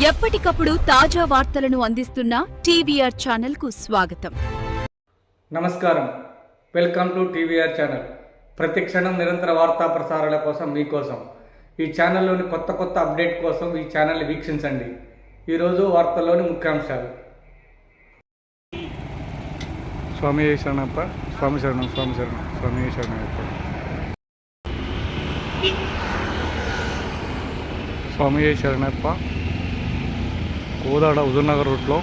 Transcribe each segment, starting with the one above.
ఎప్పటికప్పుడు తాజా వార్తలను అందిస్తున్న టీవీఆర్ ఛానల్ కు స్వాగతం. నమస్కారం. Welcome to TVR channel. ప్రతి క్షణం నిరంతర వార్తా ప్రసారాల కోసం మీకోసం ఈ ఛానల్లోని కొత్త అప్డేట్ కోసం ఈ ఛానల్ని వీక్షించండి. ఈరోజు వార్తల్లోని ముఖ్యాంశాలు. స్వామి శరణప్ప, స్వామి శరణం, స్వామి శరణం, స్వామి శరణయ్యప్ప, స్వామి శరణప్ప. కోదాడ హుజూర్నగర్ రూట్లో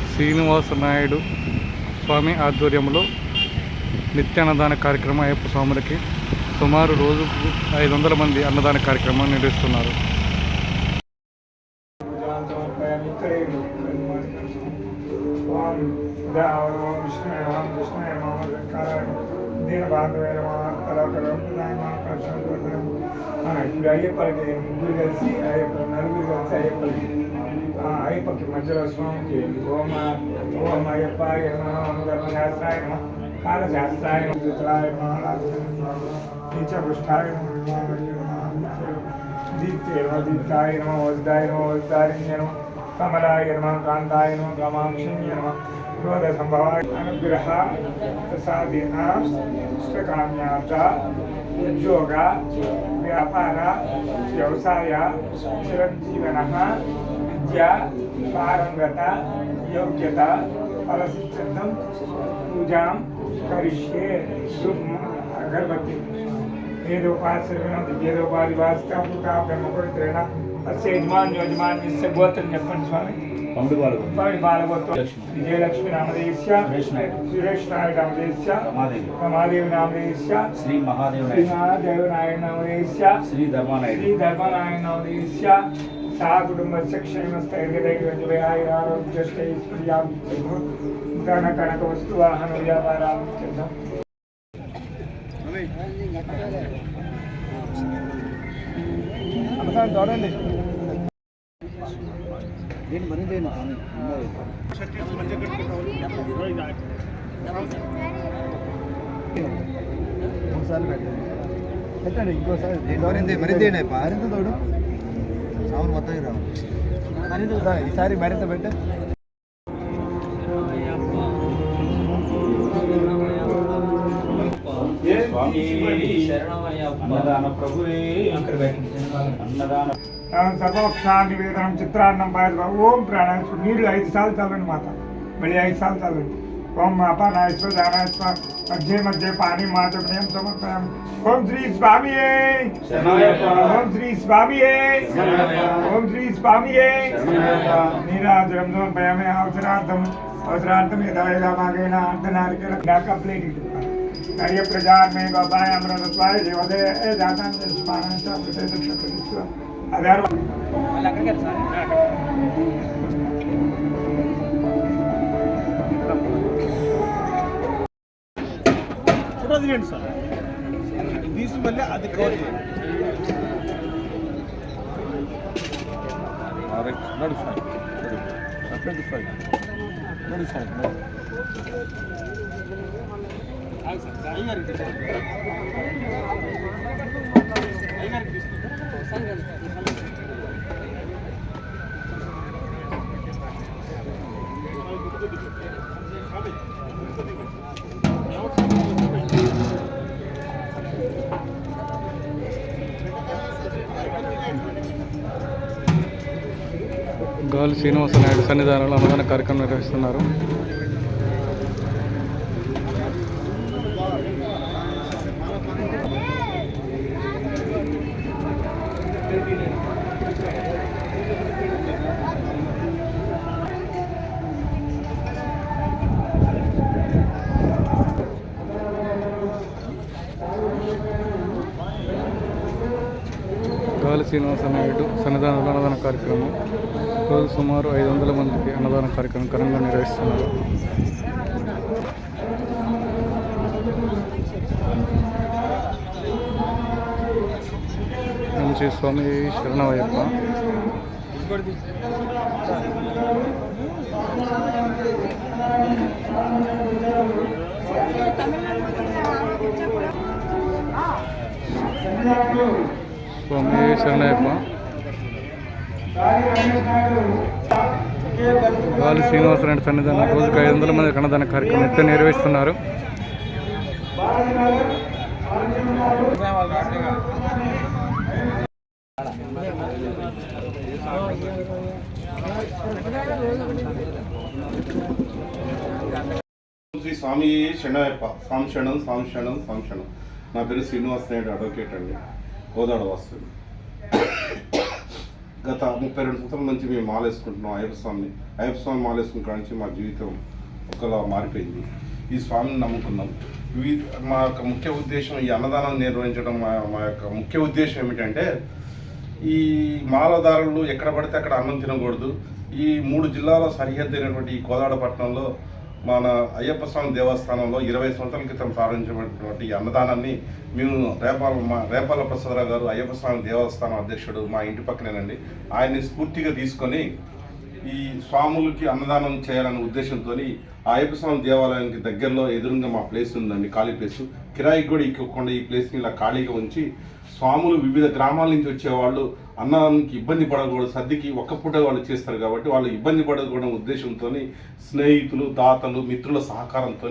శ్రీనివాస నాయుడు స్వామి ఆధ్వర్యంలో నిత్యాన్నదాన కార్యక్రమం అయ్యప్ప స్వాములకి సుమారు రోజుకు 500 మంది అన్నదాన కార్యక్రమం నిర్వహిస్తున్నారు. ఇప్పుడు అయ్యప్పలకి ముగ్గురు కలిసి నలుగురు కలిసి అయ్యప్పకి మధ్యలో స్వామికి ఓం అయ్యప్ప ఓం ధర్మశాస్త్రాయ కాలశాస్త్రాయ నీచపృష్టాయ దీప్తాయ నమ వజ్దాయ నమ వజ్దారిణ్య నమ కమలాయ నమ కాంతాయ నమ కామాక్షిణ్య నమ క్రోధ సంభవాయ అనుగ్రహ ప్రసాదేన ఇష్టకామ్యార్థ ఉద్యోగ వ్యాపార వ్యవసాయ చిరంజీవన విద్య పారంగత యోగ్యత ఫలసిద్ధం పూజాం కరిష్యే అగరబత్తి వేదోపాధివాసిక బ్రహ్మపవిత్రేణ అస్య యజమాన్యస్య గోత్రం చెప్పండి స్వామి. పండు బాలగోత్రం విజయలక్ష్మి నామధేయస్య సురేష్ నాయుడు నామధేయస్య రమాదేవి నామధేయస్య శ్రీ మహాదేవ నాయుడు నామధేయస్య శ్రీ ధర్మనారాయణ నామధేయస్య సా కుటుంబస్య క్షేమస్థైర్యదైర్యోజయారోగ్యశ్రేయస్ప్రియాం కనక వస్తు వాహన వ్యాపారం చేద్దాం. చూడండి పెట్టండి ఇంకోసారి మరింత తోడు సాగులు మొత్తం రావు ఈసారి మరింత పెట్ట సర్వోక్షానివేదనం చిత్రాన్నం ఓం ప్రాణాయామ నీళ్ళు 5 సార్లు చల్లండి మాత, మళ్ళీ 5 సార్లు చల్లండి. ఓం అపానాయస్వ దానాయస్వ మధ్య పాని మాతృం సమర్పయామి. ఓం శ్రీ స్వామియే, ఓం శ్రీ స్వామియే, ఓం శ్రీ స్వామియే. నీరాజనం సమర్పయామి. అవసరార్థం యథాయథామాగేన అర్ధనారికేణ కంప్లీట్ కార్య ప్రజామే బాబాయ అమృతత్వాయ దేవదే జాతాన్ స్పానాంచ ప్రతిష్ఠ అదారు ఫోటో తీయండి సార్. తీసి మళ్ళీ అది కవర్ చేయండి. గాలి శ్రీనివాస నాయుడు సన్నిధానంలో అన్నదాన కార్యక్రమం నిర్వహిస్తున్నారు. గాలి శ్రీనివాస నాయుడు సన్నిధానంలో అన్నదాన కార్యక్రమం రోజు సుమారు 500 మందికి అన్నదాన కార్యక్రమం ఘనంగా నిర్వహిస్తున్నారు. శ్రీ స్వామి శరణమయ్యప్ప. స్వామి శరణయ్యప్ప. గాలి శ్రీనివాసరెడ్డి సన్నిధానం రోజుకు 500 మంది అన్నదాన కార్యక్రమం నిత్యం నిర్వహిస్తున్నారు. శ్రీ స్వామి శరణయ్యప్ప. స్వామి శరణం, స్వామి శరణం, స్వామి శరణం. నా పేరు శ్రీనివాస్ నాయుడు, అడ్వకేట్ అండి, కోదాడ వస్తుంది. గత 32 సంవత్సరాల నుంచి మేము మాలేసుకుంటున్నాం అయ్యప్ప స్వామి మాలేసుకున్న కాడ నుంచి మా జీవితం ఒకలా మారిపోయింది. ఈ స్వామిని నమ్ముకున్నాం. మా యొక్క ముఖ్య ఉద్దేశం ఈ అన్నదానం నిర్వహించడం. మా యొక్క ముఖ్య ఉద్దేశం ఏమిటంటే, ఈ మాలదారులు ఎక్కడ పడితే అక్కడ అన్నం తినకూడదు. ఈ 3 జిల్లాల సరిహద్దు అయినటువంటి ఈ కోదాడ పట్టణంలో మన అయ్యప్ప స్వామి దేవస్థానంలో 20 సంవత్సరాల క్రితం ప్రారంభించినటువంటి ఈ అన్నదానాన్ని మేము రేపాల ప్రసాదరావు గారు, అయ్యప్ప స్వామి దేవస్థానం అధ్యక్షుడు, మా ఇంటి పక్కనేనండి, ఆయన్ని స్ఫూర్తిగా తీసుకొని ఈ స్వాములకి అన్నదానం చేయాలనే ఉద్దేశంతో ఆ అయ్యప్ప స్వామి దేవాలయానికి దగ్గరలో ఎదురుగా మా ప్లేస్ ఉందండి, ఖాళీ ప్లేసు. కిరాయికి కూడా ఇవ్వకుండా ఈ ప్లేస్ని ఇలా ఖాళీగా ఉంచి స్వాములు వివిధ గ్రామాల నుంచి వచ్చేవాళ్ళు అన్నానికి ఇబ్బంది పడకూడదు, సర్దికి ఒక్క పూట వాళ్ళు చేస్తారు కాబట్టి వాళ్ళు ఇబ్బంది పడకూడదు ఉద్దేశంతో స్నేహితులు, దాతలు, మిత్రుల సహకారంతో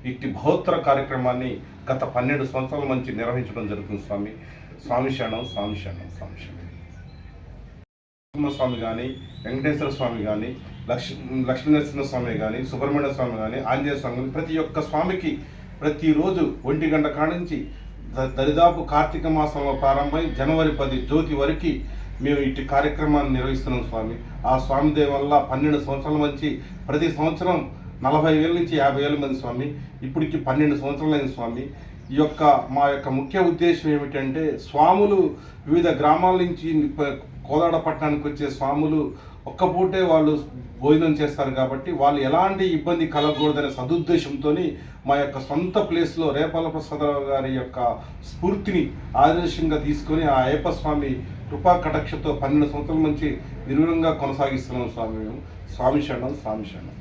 ఇట్టి బహోత్తర కార్యక్రమాన్ని గత 12 సంవత్సరాల నుంచి నిర్వహించడం జరుగుతుంది. స్వామి శరణం, స్వామి శరణం, స్వామి శరణం. స్వామి కానీ, వెంకటేశ్వర స్వామి కానీ, లక్ష్మీనరసింహ స్వామి కానీ, సుబ్రహ్మణ్య స్వామి కానీ, ఆంజనేయ స్వామి కానీ, ప్రతి ఒక్క స్వామికి ప్రతిరోజు 1 గంట కానించి దరిదాపు కార్తీక మాసంలో ప్రారంభమై జనవరి 10 జ్యోతి వరకు మేము ఇట్టి కార్యక్రమాన్ని నిర్వహిస్తున్నాం స్వామి. ఆ స్వామి దయ వల్ల 12 సంవత్సరాల నుంచి ప్రతి సంవత్సరం 40,000 నుంచి 50,000 మంది స్వామి. ఇప్పటికి 12 సంవత్సరాలైంది స్వామి. మా యొక్క ముఖ్య ఉద్దేశం ఏమిటంటే, స్వాములు వివిధ గ్రామాల నుంచి కోదాడ పట్టణానికి వచ్చే స్వాములు ఒక్క పూటే వాళ్ళు భోజనం చేస్తారు కాబట్టి వాళ్ళు ఎలాంటి ఇబ్బంది కలగకూడదనే సదుద్దేశంతో మా యొక్క సొంత ప్లేస్లో రేపాల ప్రసాదరావు గారి యొక్క స్ఫూర్తిని ఆదర్శంగా తీసుకొని ఆ అయ్యప్ప స్వామి కృపా కటాక్షతో 12 సంవత్సరాల నుంచి నిర్విఘ్నంగా కొనసాగిస్తున్నాం స్వామి. మేము స్వామి శరణం, స్వామి శరణం.